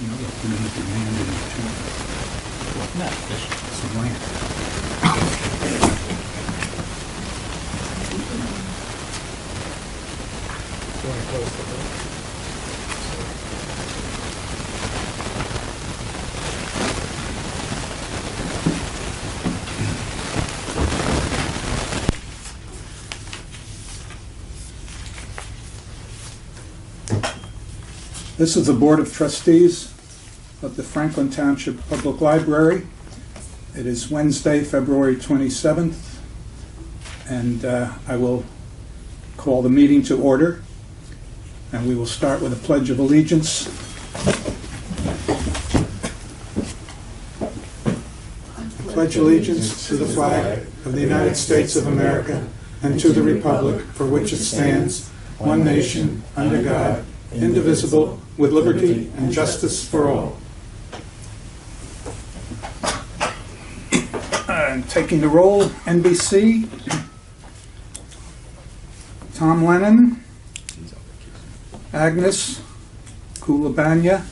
No, they're going to demand in return some land. You want to close the vote? This is the Board of Trustees of the Franklin Township Public Library. It is Wednesday, February 27th, and I will call the meeting to order. And we will start with a Pledge of Allegiance. Pledge allegiance to the flag of the United States of America and to the republic for which it stands, one nation, under God, indivisible, with liberty and justice for all. And taking the roll, NBC, Tom Lennon, Agnes Kulabanya,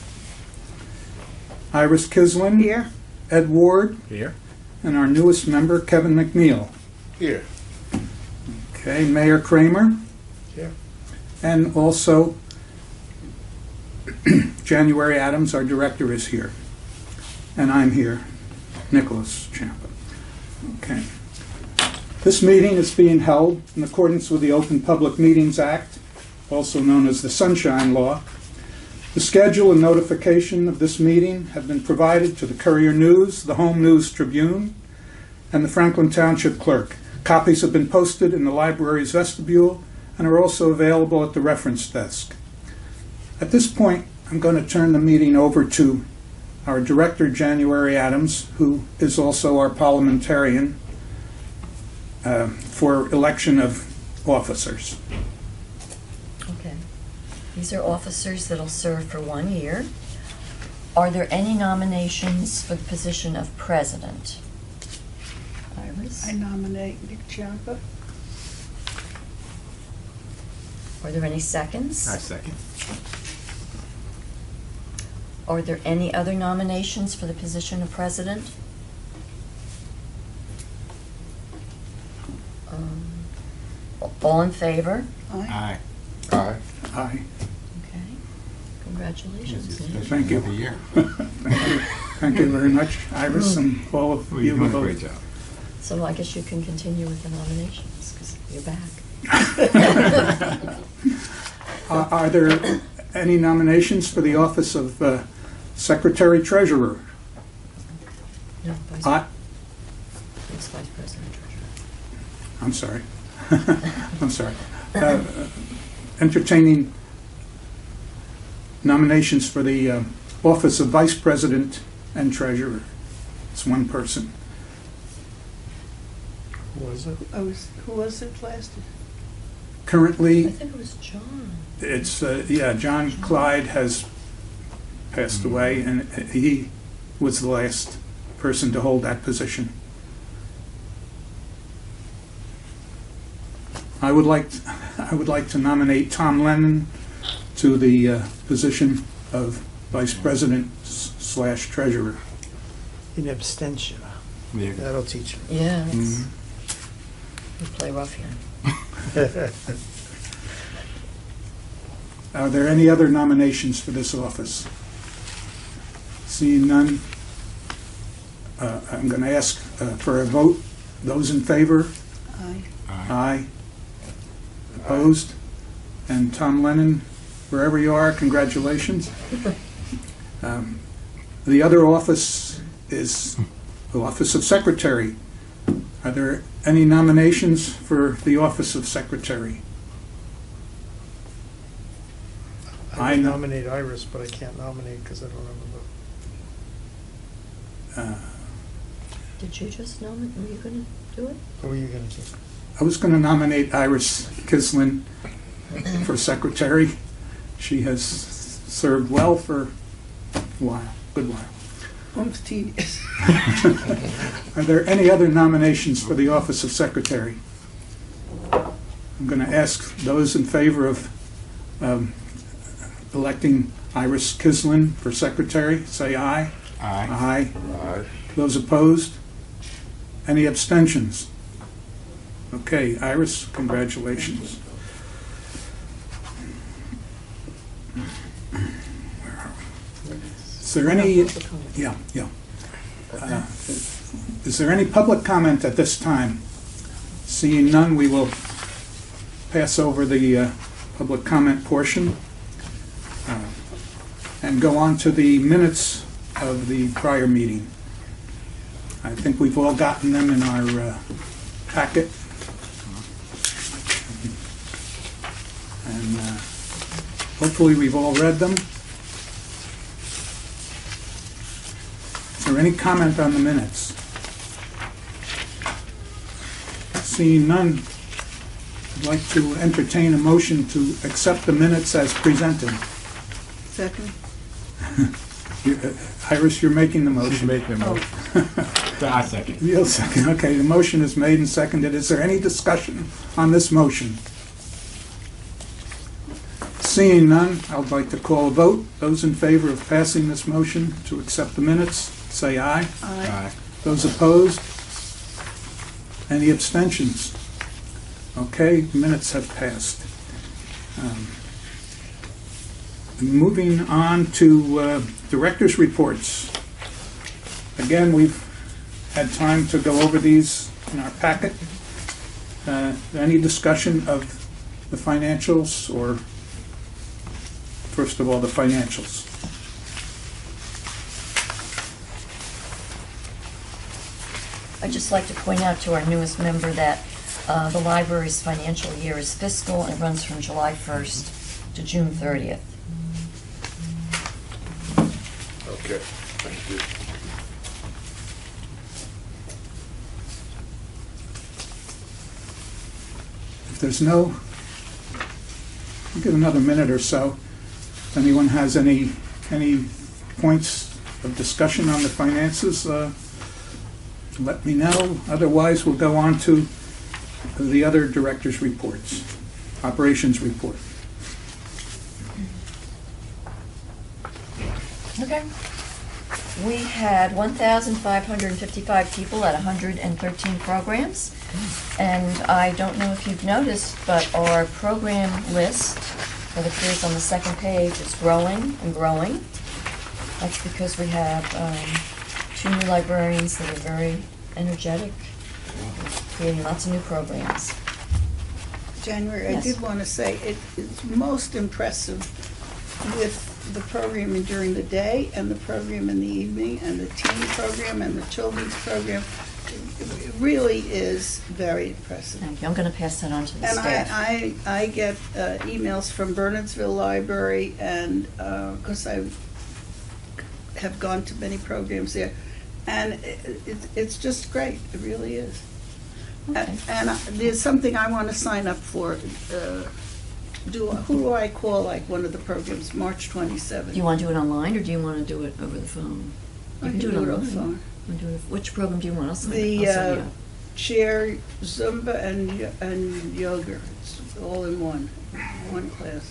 Iris Kislin, Here. Ed Ward, Here. and our newest member, Kevin McNeil. Here. Okay, Mayor Kramer, Here. and also January Adams, our director, is here. And I'm here, Nicholas Champa. Okay. This meeting is being held in accordance with the Open Public Meetings Act, also known as the Sunshine Law. The schedule and notification of this meeting have been provided to the Courier News, the Home News Tribune, and the Franklin Township Clerk. Copies have been posted in the library's vestibule and are also available at the reference desk. At this point, I'm going to turn the meeting over to our director, January Adams, who is also our parliamentarian for election of officers. Okay. These are officers that'll serve for 1 year. Are there any nominations for the position of president? Iris? I nominate Nick Champa. Are there any seconds? I second. Are there any other nominations for the position of president? All in favor? Aye. Aye. Aye. Aye. Okay. Congratulations. Nick. Thank you. Year. Thank you very much, Iris, and all of Well, you. you're doing a both. great job. So I guess you can continue with the nominations because you're back. Are there any nominations for the office of Secretary Treasurer? No, Vice President Treasurer. I'm sorry. I'm sorry. Entertaining nominations for the office of Vice President and Treasurer. It's one person. Who was it? Who was it last? I Currently, think it was John. it's, John Clyde has passed away, and he was the last person to hold that position. I would like to nominate Tom Lennon to the position of Vice President / Treasurer. An abstention. Yeah. That'll teach him. Yeah, that's, Mhm. you play rough here. Are there any other nominations for this office? Seeing none, I'm going to ask for a vote. Those in favor? Aye. Aye. Opposed? And Tom Lennon, wherever you are, congratulations. The other office is the Office of Secretary. Are there any nominations for the Office of Secretary? I nominate Iris, but I can't nominate because I don't have a vote. Did you just nominate? Were you going to do it? What were you going to do? I was going to nominate Iris Kislin for Secretary. She has served well for a while, good while. Umpteen years. Are there any other nominations for the office of Secretary? I'm going to ask those in favor of electing Iris Kislin for secretary, say aye. Aye. Aye. Aye. Those opposed? Any abstentions? Okay, Iris, congratulations. Where are we? Is there any, yeah. Is there any public comment at this time? Seeing none, we will pass over the public comment portion and go on to the minutes of the prior meeting. I think we've all gotten them in our packet. And hopefully we've all read them. Is there any comment on the minutes? Seeing none, I'd like to entertain a motion to accept the minutes as presented. Second? Iris, you're making the She's motion. making a motion. I second. You'll second. Okay, the motion is made and seconded. Is there any discussion on this motion? Seeing none, I'd like to call a vote. Those in favor of passing this motion to accept the minutes, say aye. Aye. Those opposed? Any abstentions? Okay, minutes have passed. Moving on to director's reports. Again, we've had time to go over these in our packet. Any discussion of the financials, or first of all, the financials? I'd just like to point out to our newest member that the library's financial year is fiscal and runs from July 1st to June 30th. Okay, thank you. If there's no, we'll give another minute or so. If anyone has any points of discussion on the finances, let me know. Otherwise, we'll go on to the other directors' reports, operations report. Okay. We had 1,555 people at 113 programs. And I don't know if you've noticed, but our program list that appears on the second page is growing and growing. That's because we have 2 new librarians that are very energetic, creating lots of new programs. January, I Yes. did want to say, it's most impressive with the programming during the day and the program in the evening and the teen program and the children's program. It really is very impressive. Thank you. I'm going to pass that on to the And staff. I get emails from Bernardsville Library, and because I have gone to many programs there, and it's just great. It really is. Okay. And there's something I want to sign up for. Who do I call, like, one of the programs, March 27th? Do you want to do it online, or do you want to do it over the phone? I You can do it online. on the phone. You can do it- Which program do you want? I'll sign The I'll sign you up. chair, Zumba, and yoga. It's all in one class.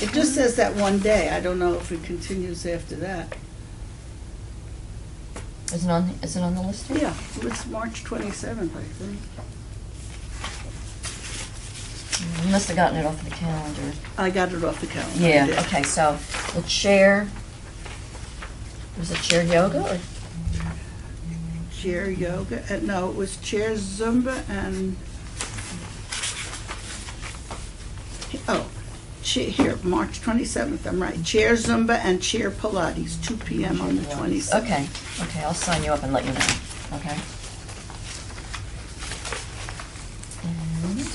It just says that one day. I don't know if it continues after that. Is it on the list here? Yeah, it's March 27th, I think. You must have gotten it off the calendar. I got it off the calendar. I Yeah, did. okay, so the chair, was it chair yoga or? Chair yoga, no, it was chair Zumba and, here, March 27th, I'm right. Chair Zumba and chair Pilates, 2 p.m. on the 27th. Okay, I'll sign you up and let you know, okay? And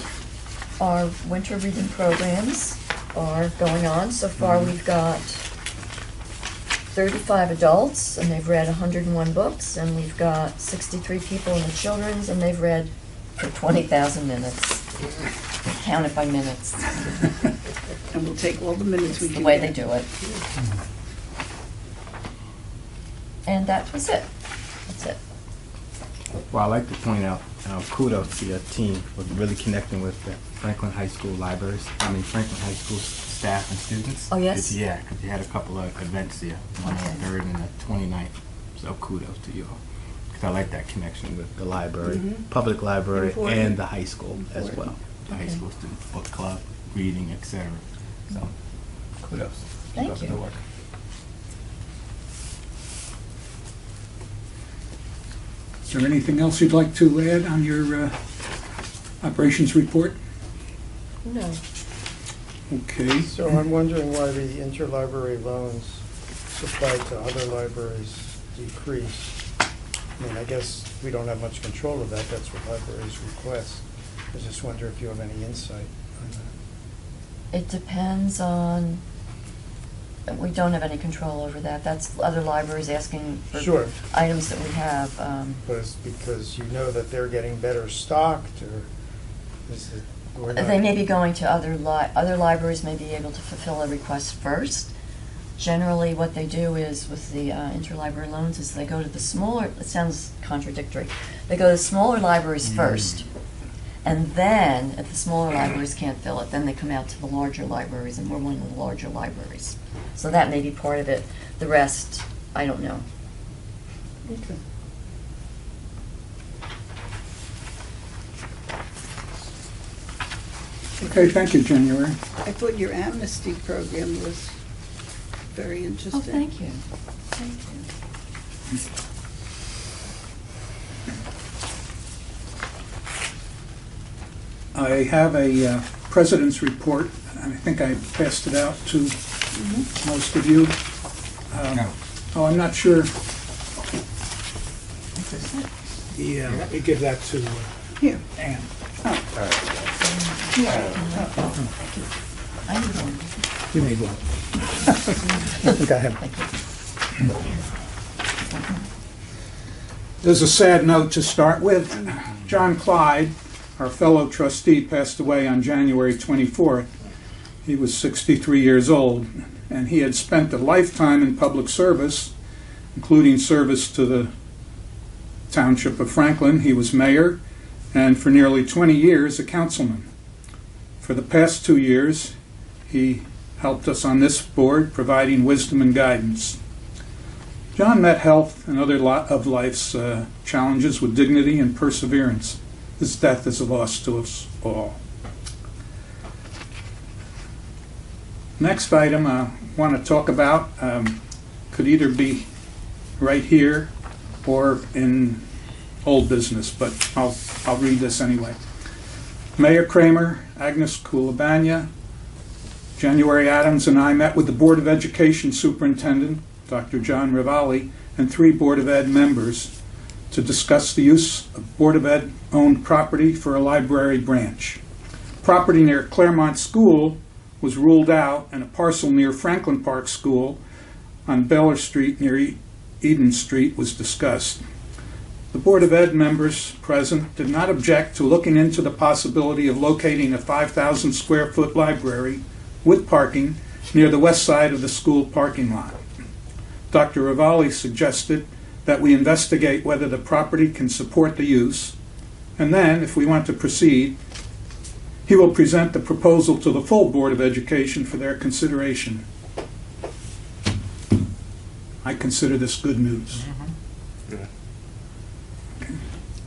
our winter reading programs are going on. So far, we've got 35 adults, and they've read 101 books, and we've got 63 people in the children's, and they've read for 20,000 minutes. Count it by minutes. And we'll take all the minutes we It's can the way get. they do it. And that was it. That's it. Well, I'd like to point out, kudos to your team for really connecting with the Franklin High School Franklin High School staff and students. Oh, yes? Yeah, because you had a couple of events there, one on Okay. the 3rd and the 29th. So kudos to you all. Because I like that connection with the library, public library, Important. and the high school as Important. well. The high Okay. school student book club, reading, etc. So kudos. Keep Thank up the you. work. Is there anything else you'd like to add on your operations report? No. Okay. So I'm wondering why the interlibrary loans supplied to other libraries decrease. I mean, I guess we don't have much control of that. That's what libraries request. I just wonder if you have any insight on that. It depends on, we don't have any control over that. That's other libraries asking for Sure. items that we have. But it's because you know that they're getting better stocked, or is it? We're not- They may be going to other libraries may be able to fulfill a request first. Generally, what they do is, with the interlibrary loans, is they go to the smaller, it sounds contradictory, they go to the smaller libraries first, and then, if the smaller libraries can't fill it, then they come out to the larger libraries, and we're one of the larger libraries. So that may be part of it. The rest, I don't know. Okay. Okay, thank you, January. I thought your amnesty program was very interesting. Oh, thank you. Thank you. I have a president's report, and I think I passed it out to most of you. No. Oh, I'm not sure. Yeah, let me give that to Here, Ann. I need one. You need one. Go ahead. There's a sad note to start with. John Clyde, our fellow trustee, passed away on January 24th. He was 63 years old, and he had spent a lifetime in public service, including service to the Township of Franklin. He was mayor, and for nearly 20 years, a councilman. For the past 2 years, he helped us on this board, providing wisdom and guidance. John met health and other of life's challenges with dignity and perseverance. His death is a loss to us all. Next item I want to talk about could either be right here or in old business, but I'll read this anyway. Mayor Kramer, Agnes Kulabanya, January Adams, and I met with the Board of Education Superintendent, Dr. John Rivali, and 3 Board of Ed members to discuss the use of Board of Ed-owned property for a library branch. Property near Claremont School was ruled out, and a parcel near Franklin Park School on Baylor Street near Eden Street was discussed. The Board of Ed members present did not object to looking into the possibility of locating a 5,000 square foot library with parking near the west side of the school parking lot. Dr. Rivali suggested that we investigate whether the property can support the use, and then, if we want to proceed, he will present the proposal to the full Board of Education for their consideration. I consider this good news.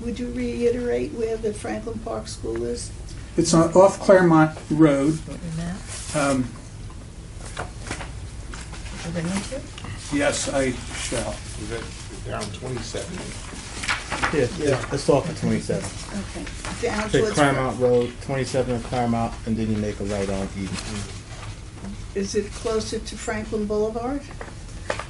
would you reiterate where the Franklin Park School is? It's off Claremont Road. What your map? We're going to? Yes, I shall. Is that down 27? Yeah, let's talk for 27. Okay. Down Take towards, Claremont Road, 27 of Claremont, and then you make a right on Eden. is it closer to Franklin Boulevard?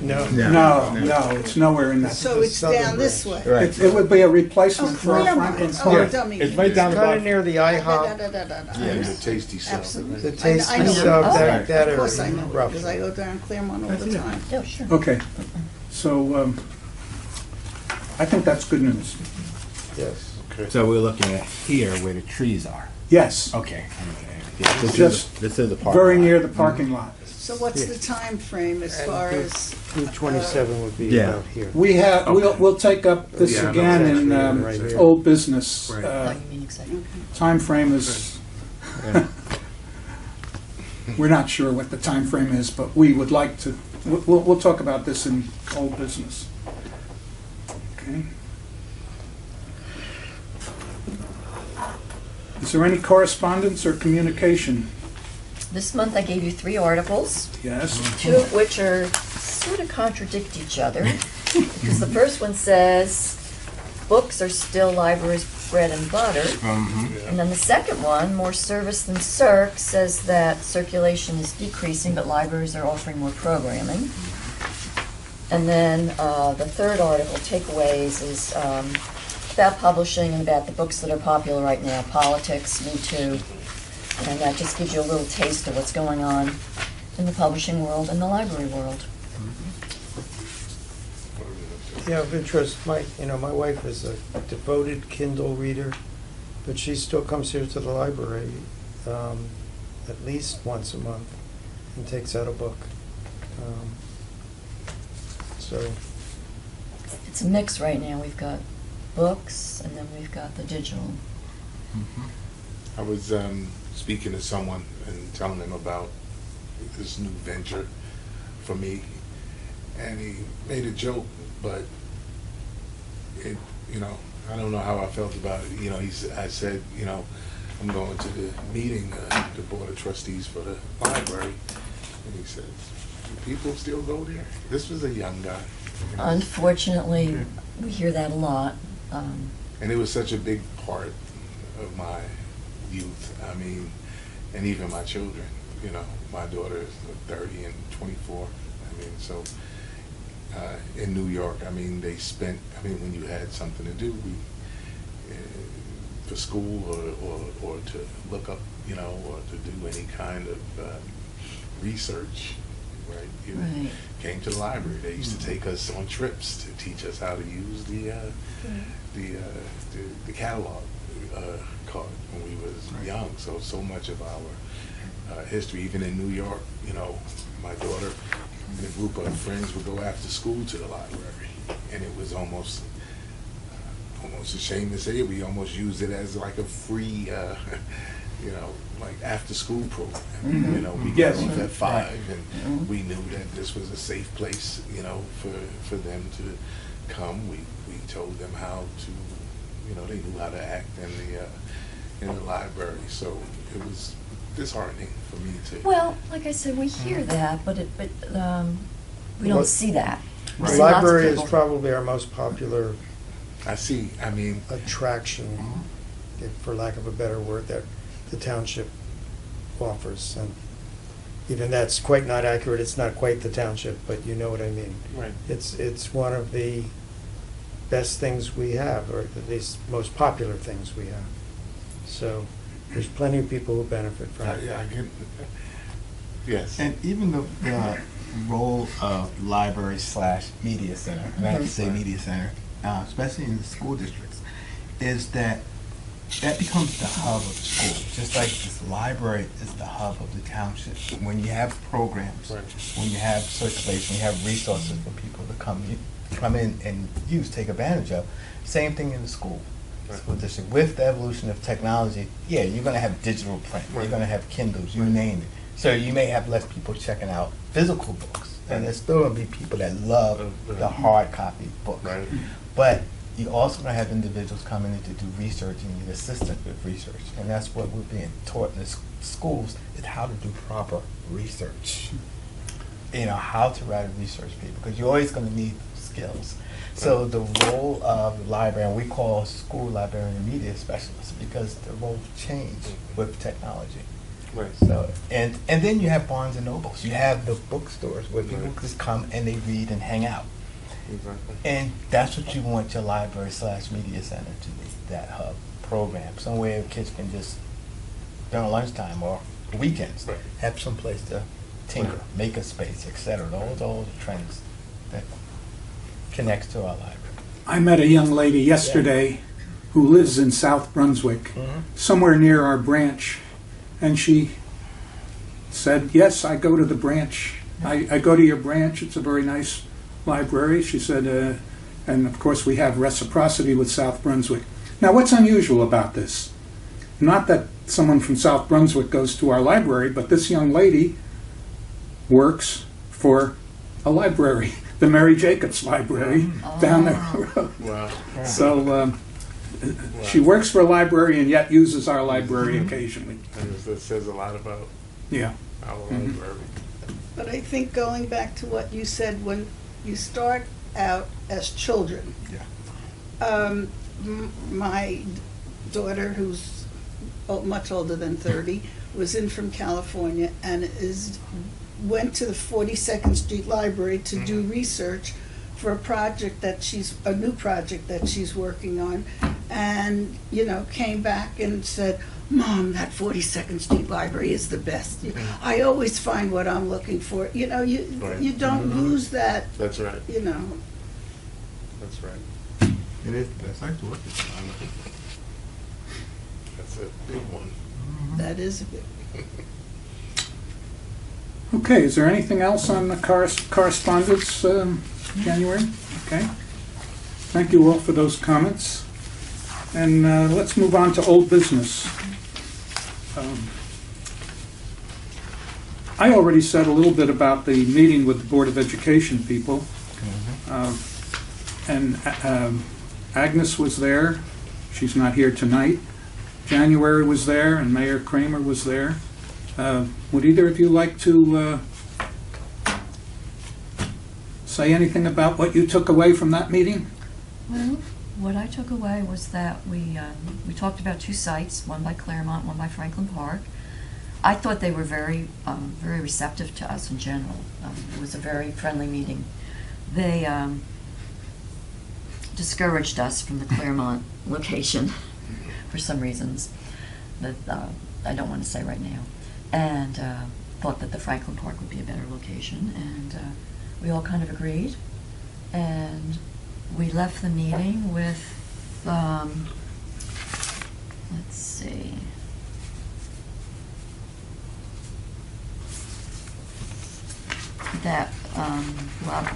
No. No, it's nowhere in that. So it's southern down this way? Right. It would be a Oh, replacement for a Claremont. Franklin Oh, Park. dummy. It's right down the Kind of block. near the Da, IHOP, da, da, da, da. Yeah, the tasty stuff. Absolutely. the I tasty know. stuff, Oh, that area. Of course I know, roughly. because I go down Claremont all the time. Oh, sure. Okay, so I think that's good news. Yes. Okay. So we're looking at here where the trees are. Yes, Okay. Yeah, Just this is the park. very lot. near the parking lot. So what's the time frame as And far the- as, Route 27 would be Yeah. about here. We'll take up this Yeah, I know again in exactly right here. old business. Right. Oh, you mean executive. Time frame is, Yeah. we're not sure what the time frame is, but we would like to, we'll talk about this in old business. Okay. Is there any correspondence or communication? This month I gave you 3 articles, Yes? 2 of which are sort of contradict each other. Because the first one says, books are still libraries' bread and butter. And then the second one, more service than circ, says that circulation is decreasing, but libraries are offering more programming. And then the third article, takeaways, is about publishing and about the books that are popular right now, politics, Me Too. And that just gives you a little taste of what's going on in the publishing world and the library world. Yeah, of interest, my wife is a devoted Kindle reader, but she still comes here to the library at least once a month and takes out a book. So, It's a mix right now. We've got books, and then we've got the digital. I was speaking to someone and telling them about this new venture for me, and he made a joke, but it, I don't know how I felt about it. I said, I'm going to the meeting, the Board of Trustees for the library, and he said, do people still go there? This was a young guy. Unfortunately, we hear that a lot. And it was such a big part of my youth. I mean, and even my children. My daughter is 30 and 24. I mean, so in New York, they spent. When you had something to do, for school or to look up, or to do any kind of research. Right. You Right. came to the library. They used to take us on trips to teach us how to use the catalog card when we was young. So much of our history, even in New York, my daughter and a group of friends would go after school to the library, and it was almost a shame to say it. We almost used it as like a free. Like after school program. We got off at 5, and we knew that this was a safe place, for them to come. We told them how to, they knew how to act in the library. So it was disheartening for me to. Well, like I said, we hear that, but we Well, don't see that. We the see lots of library is people- probably our most popular I see. attraction, for lack of a better word, that the township offers. And even that's quite not accurate. It's not quite the township, but you know what I mean. Right. It's one of the best things we have, or at least most popular things we have. So there's plenty of people who benefit from it. Yeah, I get. Yes. And even the role of library/media center, and I have to say media center, especially in the school districts, is that becomes the hub of the school. Just like this library is the hub of the township. When you have programs, Right. when you have circulation, you have resources for people to come in and use, take advantage of. Same thing in the school. Right. School district. With the evolution of technology, yeah, you're going to have digital print. Right. You're going to have Kindles, you name it. So you may have less people checking out physical books, and there's still going to be people that love the hard copy books. Right. But you also going to have individuals coming in to do research and need assistance with research, and that's what we're being taught in the schools, is how to do proper research. How to write a research paper, because you're always going to need skills. So the role of the library, and we call school librarian and media specialists, because the roles change with technology. Right. So and then you have Barnes and Nobles. You have the bookstores where people Right. just come and they read and hang out. Exactly. And that's what you want your library/media center to be, that hub program. Somewhere kids can just, during lunchtime or weekends, Right. have some place to tinker, Right. make a space, etc. Those are all the trends that connects to our library. I met a young lady yesterday who lives in South Brunswick, somewhere near our branch, and she said, yes, I go to the branch. I go to your branch. It's a very nice library. She said, and of course we have reciprocity with South Brunswick. Now, what's unusual about this? Not that someone from South Brunswick goes to our library, but this young lady works for a library, the Mary Jacobs Library, down the road. Wow. So she works for a library and yet uses our library occasionally. And it says a lot about Yeah. our library. But I think going back to what you said, when you start out as children, my daughter, who's much older than 30, was in from California and went to the 42nd Street Library to do research for a new project that she's working on, and came back and said, Mom, that 42nd Street Library is the best. I always find what I'm looking for. You don't lose that. That's right. That's right. That's nice to work with. That's a big one. That is a big. Okay, is there anything else on the correspondence, January? Okay. Thank you all for those comments. And let's move on to old business. I already said a little bit about the meeting with the Board of Education people. And Agnes was there. She's not here tonight. January was there, and Mayor Kramer was there. Would either of you like to say anything about what you took away from that meeting? Well, what I took away was that we talked about two sites, one by Claremont, one by Franklin Park. I thought they were very receptive to us in general. It was a very friendly meeting. They discouraged us from the Claremont location for some reasons that I don't want to say right now, and thought that the Franklin Park would be a better location, and we all kind of agreed, and we left the meeting with, let's see, that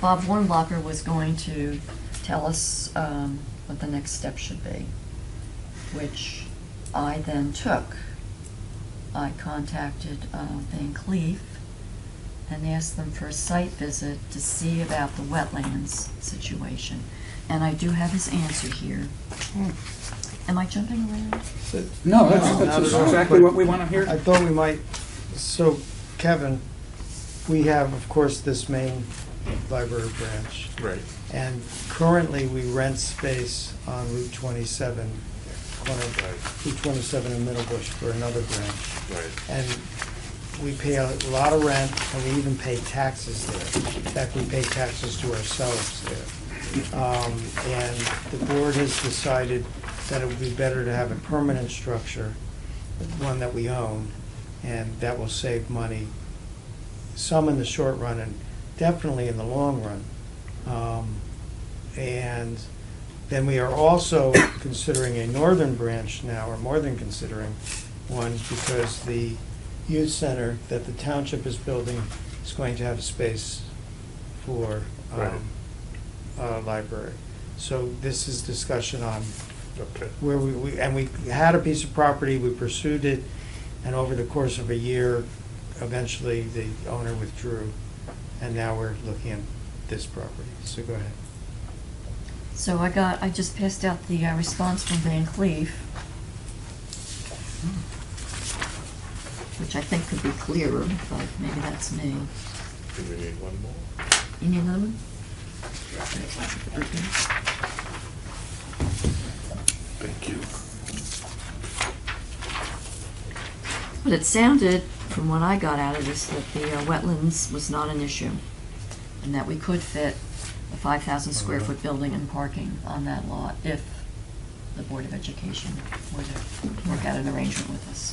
Bob Warnblocker was going to tell us what the next step should be, which I then took. I contacted Van Cleef and asked them for a site visit to see about the wetlands situation. And I do have his answer here. Am I jumping around? No, not that's at all, exactly but what we want to hear. I thought we might, so Kevin, we have, of course, this main library branch. Right. And currently, we rent space on Route 27, Route 27 in Middlebush for another branch. Right. And we pay a lot of rent, and we even pay taxes there. In fact, we pay taxes to ourselves there. And the board has decided that it would be better to have a permanent structure, one that we own, and that will save money, some in the short run and definitely in the long run. And then we are also considering a northern branch now, or more than considering one, because the youth center that the township is building is going to have space for a library. So this is discussion on Okay. where we had a piece of property, we pursued it, and over the course of a year, eventually the owner withdrew, and now we're looking at this property. So go ahead. So I just passed out the response from Van Cleef, which I think could be clearer, but maybe that's me. Do we need one more? You need another one? Okay. Thank you. But it sounded, from what I got out of this, that the wetlands was not an issue, and that we could fit a 5,000 square foot building and parking on that lot if the Board of Education were to work out an arrangement with us.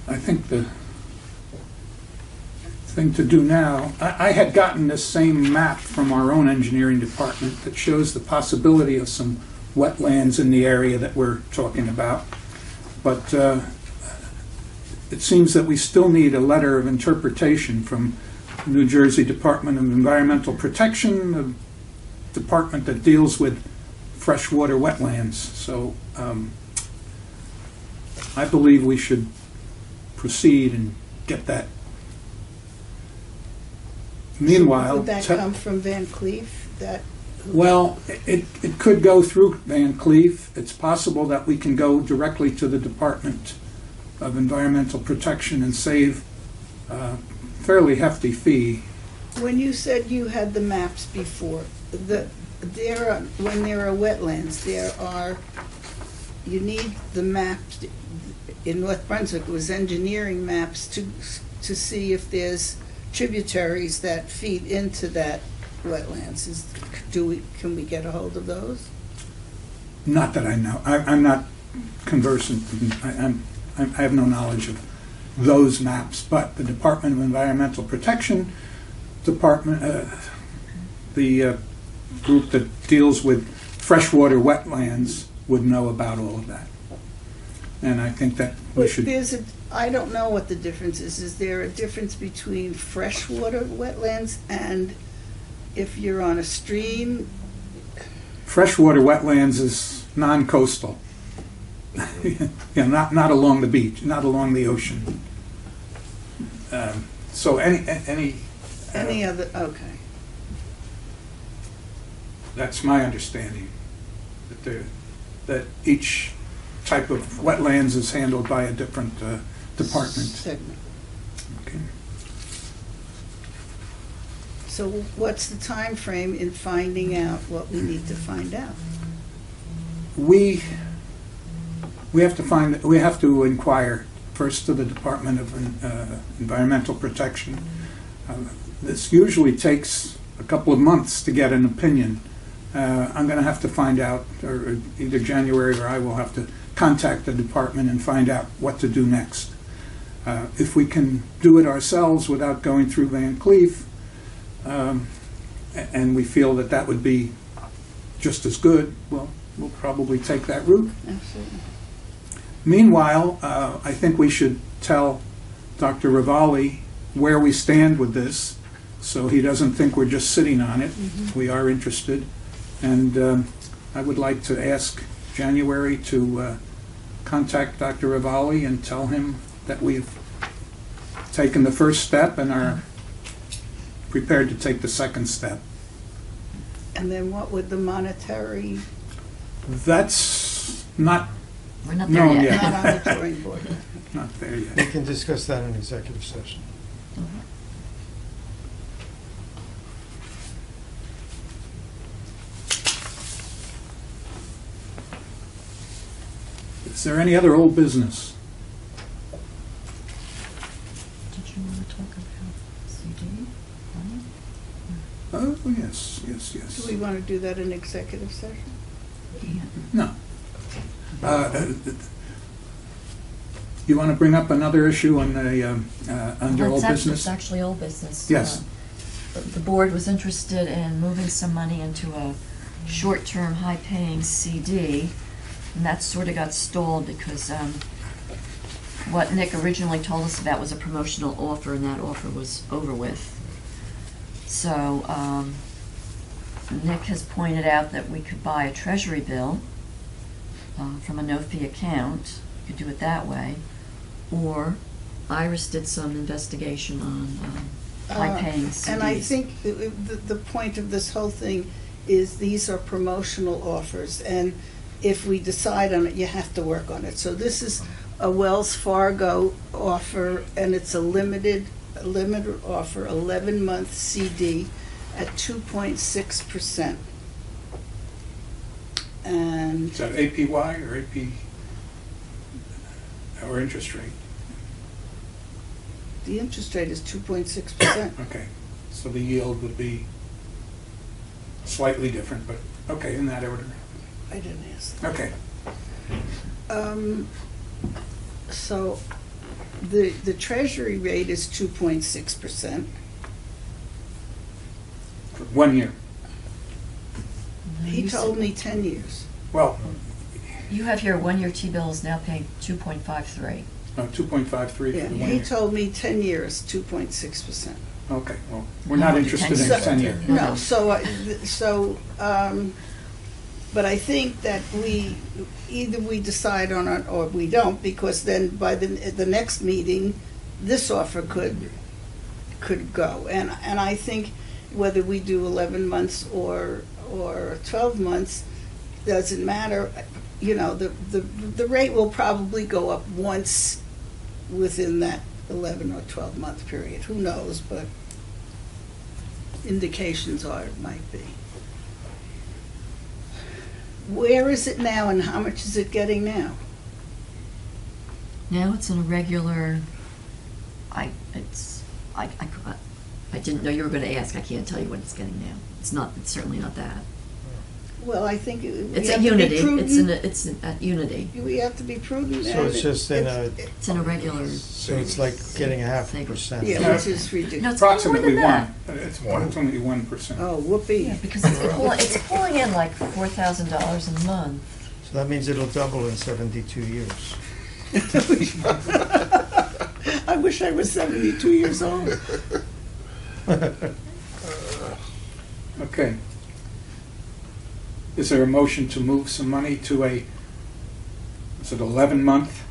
I think thing to do now, I had gotten this same map from our own engineering department that shows the possibility of some wetlands in the area that we're talking about. But it seems that we still need a letter of interpretation from the New Jersey Department of Environmental Protection, the department that deals with freshwater wetlands. So I believe we should proceed and get that. Meanwhile, Would that come from Van Cleef? well, it could go through Van Cleef. It's possible that we can go directly to the Department of Environmental Protection and save a fairly hefty fee. When you said you had the maps before, when there are wetlands, you need the maps. In North Brunswick, it was engineering maps to see if there's tributaries that feed into that wetlands. Can we get a hold of those? Not that I know. I'm not conversant. I have no knowledge of those maps, but the Department of Environmental Protection Department, the group that deals with freshwater wetlands, would know about all of that. And I think that we But should. I don't know what the difference is. Is there a difference between freshwater wetlands and if you're on a stream? Freshwater wetlands is non-coastal. Yeah, not along the beach, not along the ocean. So any Other, okay. that's my understanding, that each type of wetlands is handled by a different department. Segment. Okay. So what's the time frame in finding out what we need to find out? We have to inquire first to the Department of Environmental Protection. This usually takes a couple of months to get an opinion. I'm going to have to find out, or either January or I will have to contact the department and find out what to do next. If we can do it ourselves without going through Van Cleef, and we feel that that would be just as good, well, we'll probably take that route. Absolutely. Meanwhile, I think we should tell Dr. Ravalli where we stand with this, so he doesn't think we're just sitting on it. Mm-hmm. We are interested, and I would like to ask January to contact Dr. Ravalli and tell him that we've taken the first step and are prepared to take the second step. And then what would the monetary, That's not We're not there known yet. not on the drawing board? not there We yet. can discuss that in executive session. Is there any other old business? Did you want to talk about CD? Oh, yes. Do we want to do that in executive session? Yeah. No. You want to bring up another issue on the under old business? It's actually old business. Yes. The board was interested in moving some money into a short-term, high-paying CD, and that sort of got stalled because what Nick originally told us about was a promotional offer, and that offer was over with. So Nick has pointed out that we could buy a treasury bill from a no-fee account. You could do it that way. Or Iris did some investigation on high-paying CDs. And I think the point of this whole thing is these are promotional offers, and if we decide on it, you have to work on it. So this is a Wells Fargo offer, and it's a limited offer, 11-month CD at 2.6%. And Is that APY or AP or interest rate? the interest rate is 2.6%. Okay, so the yield would be slightly different, but okay, in that order. I didn't ask. Okay. So The treasury rate is 2.6%. For 1 year. He You told said- me 10 years. Well, You have here 1-year T-bill is now paying 2.53. 2.53 Yeah, for the 1 he year. told me 10 years, 2.6%. Okay, well, we're not No, interested in 10 the years. 10 year. No. No, but I think that either we decide on it or we don't, because then by the next meeting, this offer could go. And I think whether we do 11 months or 12 months, doesn't matter. You know, the rate will probably go up once within that 11 or 12-month period. Who knows, but indications are it might be. Where is it now and how much is it getting now? Now it's in a regular, I didn't know you were gonna ask, I can't tell you what it's getting now. It's certainly not that. Well, I think we It's have at to be Unity, prudent. it's at Unity. We have to be prudent. So and it's just in it's- a, It's in a regular, so it's like getting a 0.5%. Yeah, which is no, ridiculous. it's more Approximately than 1. that. It's approximately 1%. Oh, whoopee. Yeah, because it's pulling in like $4,000 a month. So that means it'll double in 72 years. I wish I was 72 years old. Okay. Is there a motion to move some money to is it 11-month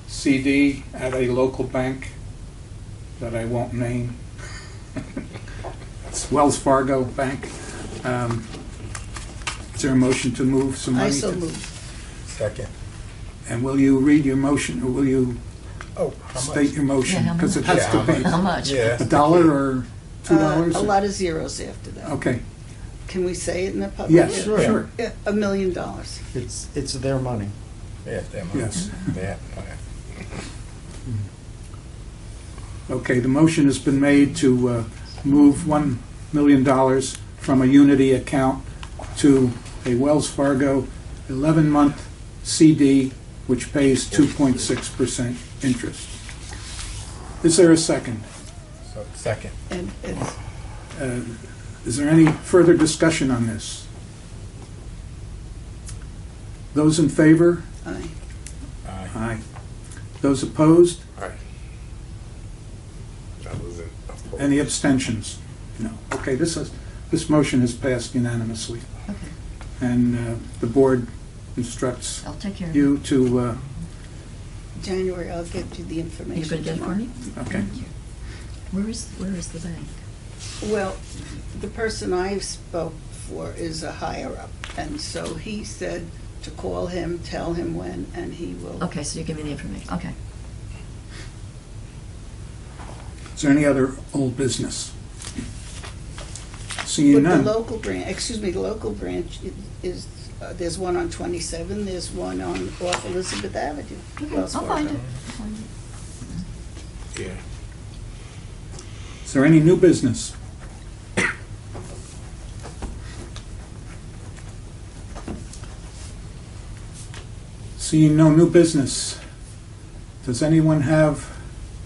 CD at a local bank that I won't name? It's Wells Fargo Bank. Is there a motion to move some money? I so to- moved. Second. And will you read your motion, or will you Oh, how much? state your motion? Yeah, how Because it much? has Yeah, to how be How much? Yeah. $1 or $2? A lot of zeros after that. Okay, Can we say it in the public? yes, Sure. sure, Yeah, $1 million. It's their money. Yeah, damn. yes. Yeah. Okay, the motion has been made to move $1 million from a Unity account to a Wells Fargo 11-month CD, which pays 2.6% interest. Is there a second? So, second. And it's, Is there any further discussion on this? Those in favor? aye. Aye. Aye. Those opposed? Aye. That was it. Any abstentions? No. Okay, this motion has passed unanimously, Okay, and the board instructs I'll take care of it. you to, January, I'll get you the information. You're gonna get it for me? okay. Thank you. Where is the bank? Well, the person I spoke for is a higher up, and so he said to call him, tell him when, and he will. Okay, so you give me the information, okay. Is there any other old business? Seeing But the none. local branch, the local branch is, there's one on 27, there's one off Elizabeth Avenue. Okay, Wells I'll find Fargo. it. I'll find it. Yeah. Is there any new business? Seeing no new business, does anyone have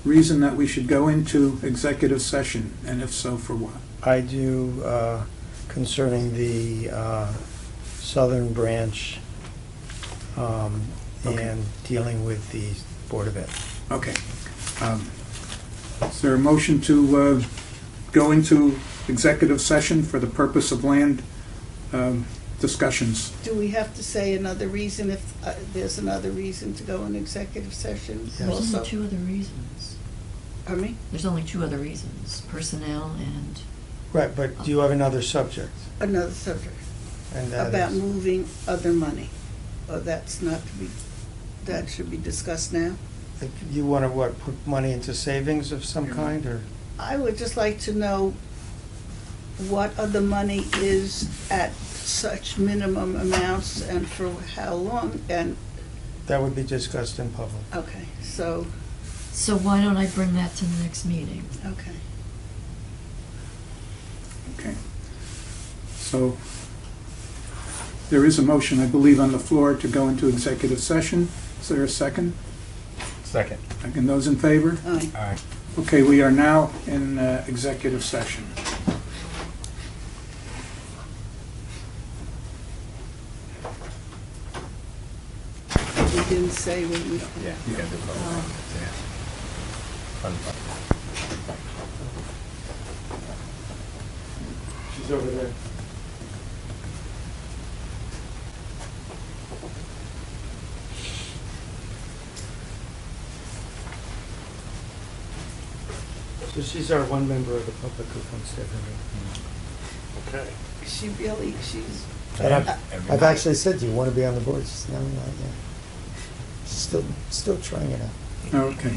reason that we should go into executive session, and if so, for what? I do concerning the southern branch Okay. and dealing with the Board of Ed. Okay. Is there a motion to go into executive session for the purpose of land discussions? Do we have to say another reason if there's another reason to go in executive session Yes. There's also? only two other reasons. Pardon me? There's only two other reasons, personnel and, Right, but do you have another subject? Another subject, And that about is, moving other money. Oh, that's not to be, that should be discussed now? like, you want to, what, put money into savings of some kind, or? I would just like to know what other money is at such minimum amounts and for how long, and, That would be discussed in public. okay, so, why don't I bring that to the next meeting? okay. Okay. So there is a motion, I believe, on the floor to go into executive session. Is there a second? Second. And those in favor? Aye. Aye. Okay, we are now in executive session. We didn't say when we. Yeah, you got the vote. Yeah. Fun. She's over there. So she's our one member of the public who comes to every meeting. Okay. She's, And Every I've night. actually said, do you want to be on the board? She said, no, not yet. She's still trying it out. Okay.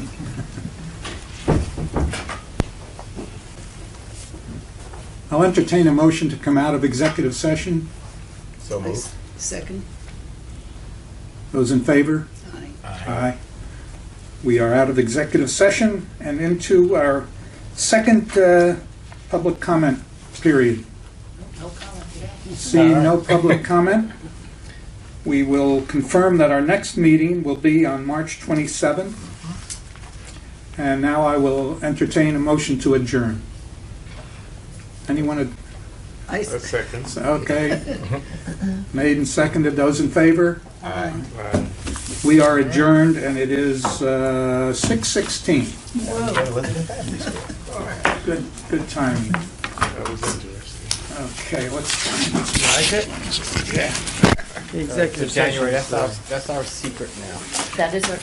I'll entertain a motion to come out of executive session. So I moved. second. Those in favor? Aye. Aye. We are out of executive session and into our second public comment period. No comment, yeah. Seeing no public comment, we will confirm that our next meeting will be on March 27th. And now I will entertain a motion to adjourn. Anyone? I A second. Okay. Made and seconded. Those in favor? Aye. We are adjourned, and it is 6:16. Elizabeth Avenue School. Good timing. That was interesting. Okay, let's. Like it? The executive session. January, that's our secret now. That is our.